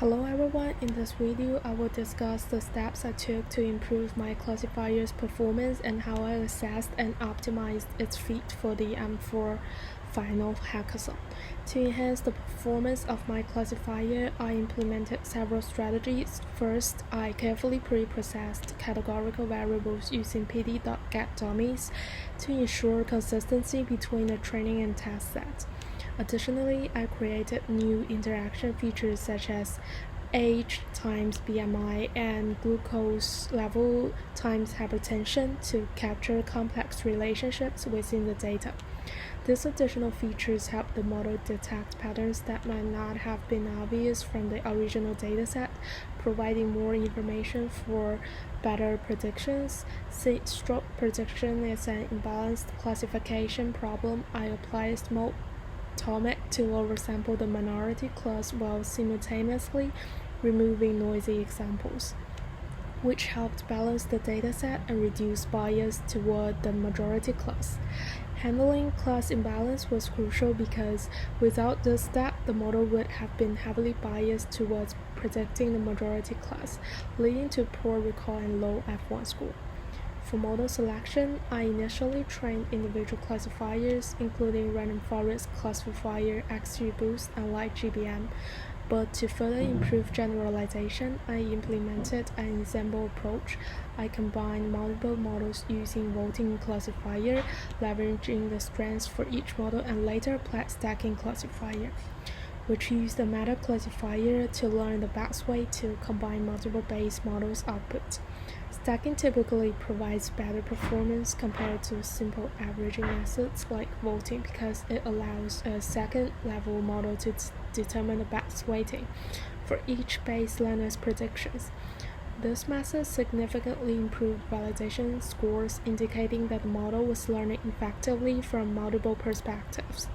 Hello everyone, in this video I will discuss the steps I took to improve my classifier's performance and how I assessed and optimized its fit for the M4 final hackathon. To enhance the performance of my classifier, I implemented several strategies. First, I carefully pre-processed categorical variables using pd.getDummies to ensure consistency between the training and test sets. Additionally, I created new interaction features such as age times BMI and glucose level times hypertension to capture complex relationships within the data. These additional features help the model detect patterns that might not have been obvious from the original dataset, providing more information for better predictions. Since stroke prediction is an imbalanced classification problem, I applied Atomic to oversample the minority class while simultaneously removing noisy examples, which helped balance the dataset and reduce bias toward the majority class. Handling class imbalance was crucial because without this step, the model would have been heavily biased towards predicting the majority class, leading to poor recall and low F1 score. For model selection, I initially trained individual classifiers, including random forest classifier, XGBoost, and LightGBM. But to further improve generalization, I implemented an ensemble approach. I combined multiple models using voting classifier, leveraging the strengths for each model, and later applied stacking classifier, which used the meta classifier to learn the best way to combine multiple base models' outputs. Stacking typically provides better performance compared to simple averaging methods like voting because it allows a second-level model to determine the best weighting for each base learner's predictions. This method significantly improved validation scores, indicating that the model was learning effectively from multiple perspectives.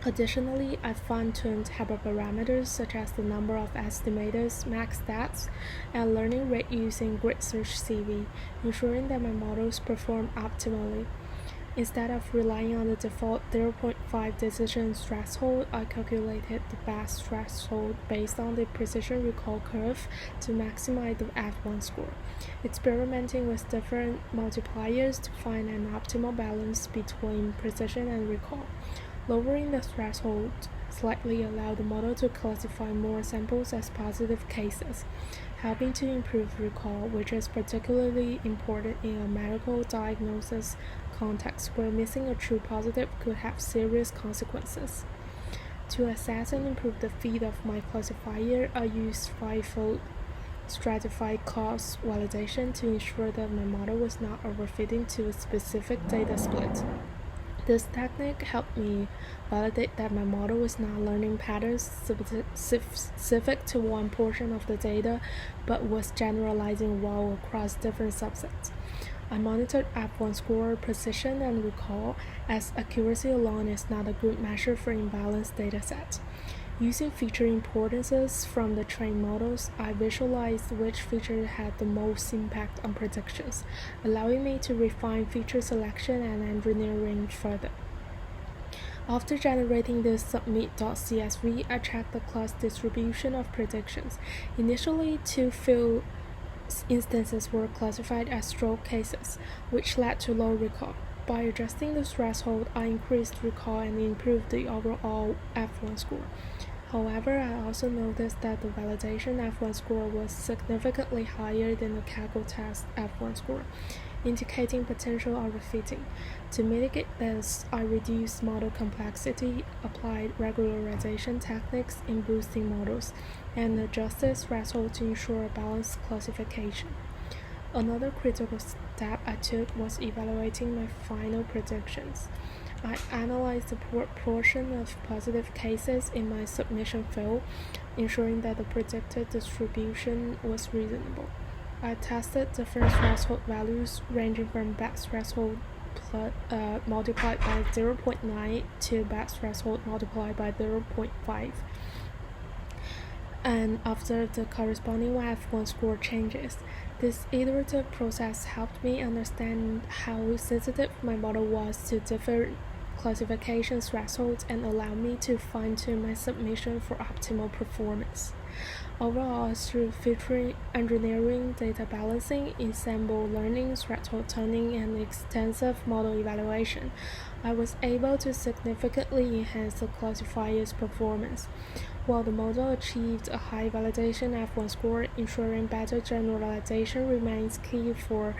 Additionally, I fine-tuned hyperparameters such as the number of estimators, max stats, and learning rate using Grid Search CV, ensuring that my models perform optimally. Instead of relying on the default 0.5 decision threshold, I calculated the best threshold based on the precision recall curve to maximize the F1 score, experimenting with different multipliers to find an optimal balance between precision and recall. Lowering the threshold slightly allowed the model to classify more samples as positive cases, helping to improve recall, which is particularly important in a medical diagnosis context where missing a true positive could have serious consequences. To assess and improve the fit of my classifier, I used five-fold stratified class validation to ensure that my model was not overfitting to a specific data split. This technique helped me validate that my model was not learning patterns specific to one portion of the data, but was generalizing well across different subsets. I monitored F1 score, precision, and recall, as accuracy alone is not a good measure for imbalanced datasets. Using feature importances from the trained models, I visualized which feature had the most impact on predictions, allowing me to refine feature selection and engineering further. After generating this submit.csv, I checked the class distribution of predictions. Initially, too few instances were classified as stroke cases, which led to low recall. By adjusting the threshold, I increased recall and improved the overall F1 score. However, I also noticed that the validation F1 score was significantly higher than the Kaggle test F1 score, indicating potential overfitting. To mitigate this, I reduced model complexity, applied regularization techniques in boosting models, and adjusted threshold to ensure a balanced classification. Another critical step I took was evaluating my final predictions. I analyzed the proportion of positive cases in my submission field, ensuring that the predicted distribution was reasonable. I tested different threshold values ranging from best threshold multiplied by 0.9 to best threshold multiplied by 0.5. And observed the corresponding F1 score changes. This iterative process helped me understand how sensitive my model was to different classification thresholds and allowed me to fine-tune my submission for optimal performance. Overall, through feature engineering, data balancing, ensemble learning, threshold tuning, and extensive model evaluation, I was able to significantly enhance the classifier's performance. While the model achieved a high validation F1 score, ensuring better generalization remains key for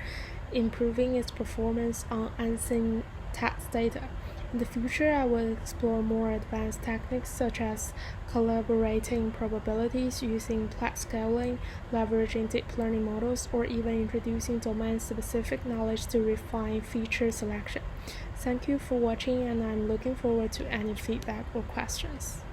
improving its performance on unseen text data. In the future, I will explore more advanced techniques such as collaborating probabilities using Platt scaling, leveraging deep learning models, or even introducing domain-specific knowledge to refine feature selection. Thank you for watching, and I'm looking forward to any feedback or questions.